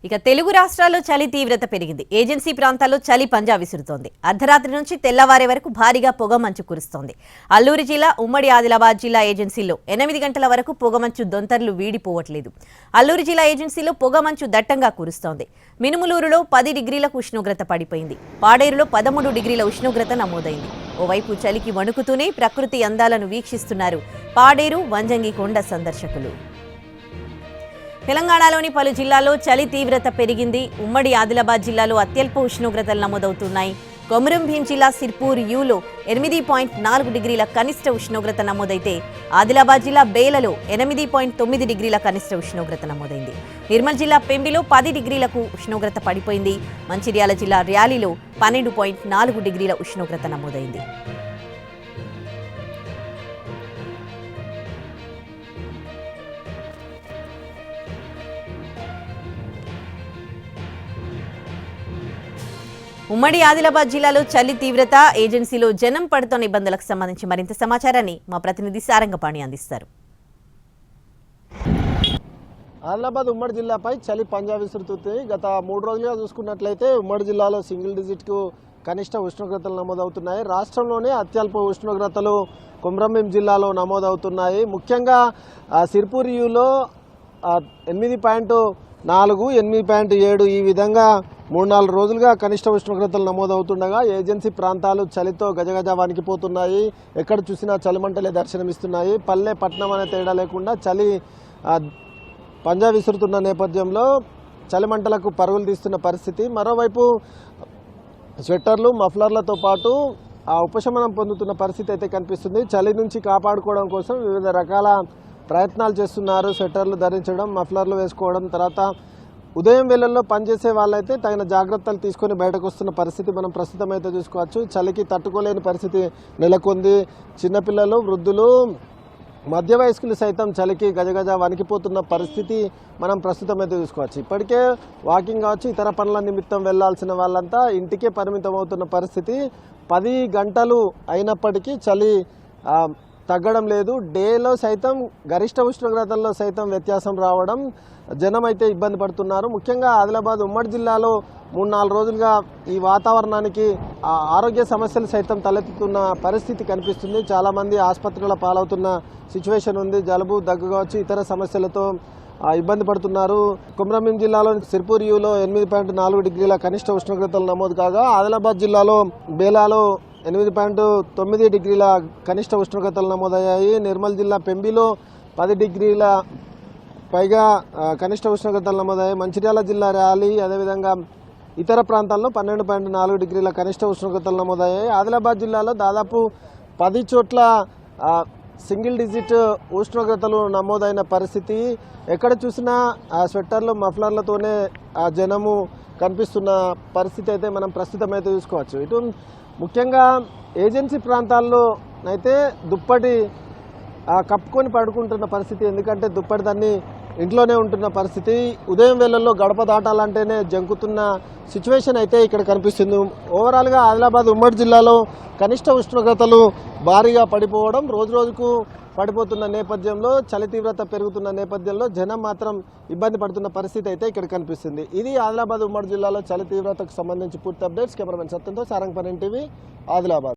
ఇక తెలుగు రాష్ట్రాల్లో చలి తీవ్రత పెరిగింది. ఏజెన్సీ ప్రాంతాల్లో చలి పంజా విసురుతోంది. అర్ధరాత్రి నుంచి తెల్లవారే వరకు భారీగా పొగమంచు కురుస్తోంది. అల్లూరు జిల్లా, ఉమ్మడి ఆదిలాబాద్ జిల్లా ఏజెన్సీల్లో 8 గంటల వరకు పొగమంచు దొంతర్లు వీడిపోవట్లేదు. అల్లూరు జిల్లా ఏజెన్సీలో పొగమంచు దట్టంగా కురుస్తోంది. మినుములూరులో 10 డిగ్రీలకు ఉష్ణోగ్రత పడిపోయింది. పాడేరులో 13 డిగ్రీల ఉష్ణోగ్రత నమోదైంది. ఓవైపు చలికి వణుకుతూనే ప్రకృతి అందాలను వీక్షిస్తున్నారు పాడేరు, వంజంగి కొండ సందర్శకులు. తెలంగాణలోని పలు జిల్లాల్లో చలి తీవ్రత పెరిగింది. ఉమ్మడి ఆదిలాబాద్ జిల్లాలో అత్యల్ప ఉష్ణోగ్రతలు నమోదవుతున్నాయి. కొమురం భీం జిల్లా సిర్పూర్ యూలో 8.4 డిగ్రీల కనిష్ట ఉష్ణోగ్రత నమోదైతే ఆదిలాబాద్ జిల్లా బేలలో 8.9 డిగ్రీల కనిష్ట ఉష్ణోగ్రత నమోదైంది. నిర్మల్ జిల్లా పెంబిలో 10 డిగ్రీలకు ఉష్ణోగ్రత పడిపోయింది. మంచిర్యాల జిల్లా ర్యాలీలో 12.4 డిగ్రీల ఉష్ణోగ్రత నమోదైంది. ఉమ్మడి ఆదిలాబాద్ జిల్లాలో చలి తీవ్రత, ఏజెన్సీలో జనం పడుతున్న ఇబ్బందులకు సంబంధించి మరింత సమాచారాన్ని మా ప్రతినిధి సారంగపాణి అందిస్తారు. ఆదిలాబాద్ ఉమ్మడి జిల్లాపై చలి పంజా విసురుతుంది. గత 3 రోజులుగా చూసుకున్నట్లయితే ఉమ్మడి జిల్లాలో సింగిల్ డిజిట్కు కనిష్ట ఉష్ణోగ్రతలు నమోదవుతున్నాయి. రాష్ట్రంలోనే అత్యల్ప ఉష్ణోగ్రతలు కొమురం జిల్లాలో నమోదవుతున్నాయి. ముఖ్యంగా సిర్పూర్ యూలో 8.4, 8.7 ఈ విధంగా 3-4 రోజులుగా కనిష్ట ఉష్ణోగ్రతలు నమోదవుతుండగా ఏజెన్సీ ప్రాంతాలు చలితో గజగజ వణికిపోతున్నాయి. ఎక్కడ చూసినా చలిమంటలే దర్శనమిస్తున్నాయి. పల్లె పట్టణం అనే తేడా లేకుండా చలి పంజా విసురుతున్న నేపథ్యంలో చలిమంటలకు పరుగులు తీస్తున్న పరిస్థితి. మరోవైపు స్వెట్టర్లు, మఫ్లర్లతో పాటు ఉపశమనం పొందుతున్న పరిస్థితి అయితే కనిపిస్తుంది. చలి నుంచి కాపాడుకోవడం కోసం వివిధ రకాల ప్రయత్నాలు చేస్తున్నారు. స్వెట్టర్లు ధరించడం, మఫ్లర్లు వేసుకోవడం, తర్వాత ఉదయం వేళల్లో పనిచేసే వాళ్ళైతే తగిన జాగ్రత్తలు తీసుకొని బయటకు వస్తున్న పరిస్థితి మనం ప్రస్తుతం అయితే చూసుకోవచ్చు. చలికి తట్టుకోలేని పరిస్థితి నెలకొంది. చిన్నపిల్లలు, వృద్ధులు, మధ్య వయస్కులు సైతం చలికి గజగజ వణికిపోతున్న పరిస్థితి మనం ప్రస్తుతం అయితే చూసుకోవచ్చు. ఇప్పటికే వాకింగ్ కావచ్చు, ఇతర పనుల నిమిత్తం వెళ్లాల్సిన వాళ్ళంతా ఇంటికే పరిమితం అవుతున్న పరిస్థితి. 10 గంటలు అయినప్పటికీ చలి తగ్గడం లేదు. డేలో సైతం గరిష్ట ఉష్ణోగ్రతల్లో సైతం వ్యత్యాసం రావడం జనం అయితే ఇబ్బంది పడుతున్నారు. ముఖ్యంగా ఆదిలాబాద్ ఉమ్మడి జిల్లాలో 3-4 రోజులుగా ఈ వాతావరణానికి ఆరోగ్య సమస్యలు సైతం తలెత్తుతున్న పరిస్థితి కనిపిస్తుంది. చాలామంది ఆసుపత్రుల పాలవుతున్న సిచ్యువేషన్ ఉంది. జలుబు, దగ్గు కావచ్చు, ఇతర సమస్యలతో ఇబ్బంది పడుతున్నారు. కొమురం భీం జిల్లాలో సిర్పూర్ యూలో 8.4 డిగ్రీల కనిష్ట ఉష్ణోగ్రతలు నమోదు కాగా ఆదిలాబాద్ జిల్లాలో బేలాలో 8.9 డిగ్రీల కనిష్ట ఉష్ణోగ్రతలు నమోదయ్యాయి. నిర్మల్ జిల్లా పెంబిలో 10 డిగ్రీల పైగా కనిష్ట ఉష్ణోగ్రతలు నమోదయ్యాయి. మంచిర్యాల జిల్లా ర్యాలీ, అదేవిధంగా ఇతర ప్రాంతాల్లో 12.4 డిగ్రీల కనిష్ట ఉష్ణోగ్రతలు నమోదయ్యాయి. ఆదిలాబాద్ జిల్లాలో దాదాపు 10 చోట్ల సింగిల్ డిజిట్ ఉష్ణోగ్రతలు నమోదైన పరిస్థితి. ఎక్కడ చూసినా స్వెట్టర్లు, మఫ్లర్లతోనే జనము కనిపిస్తున్న పరిస్థితి అయితే మనం ప్రస్తుతం అయితే చూసుకోవచ్చు. ఇటు ముఖ్యంగా ఏజెన్సీ ప్రాంతాల్లో అయితే దుప్పటి కప్పుకొని పడుకుంటున్న పరిస్థితి. ఎందుకంటే దుప్పటి దాన్ని ఇంట్లోనే ఉంటున్న పరిస్థితి. ఉదయం వేళల్లో గడప దాటాలంటేనే జంకుతున్న సిచ్యువేషన్ అయితే ఇక్కడ కనిపిస్తుంది. ఓవరాల్గా ఆదిలాబాద్ ఉమ్మడి జిల్లాలో కనిష్ట ఉష్ణోగ్రతలు భారీగా పడిపోవడం, రోజుకు పడిపోతున్న నేపథ్యంలో, చలి తీవ్రత పెరుగుతున్న నేపథ్యంలో జనం మాత్రం ఇబ్బంది పడుతున్న పరిస్థితి అయితే ఇక్కడ కనిపిస్తుంది. ఇది ఆదిలాబాద్ ఉమ్మడి జిల్లాలో చలి తీవ్రతకు సంబంధించి పూర్తి అప్డేట్స్. కెమెరామెన్ సత్యంతో సారంగపాణి టీవీ, ఆదిలాబాద్.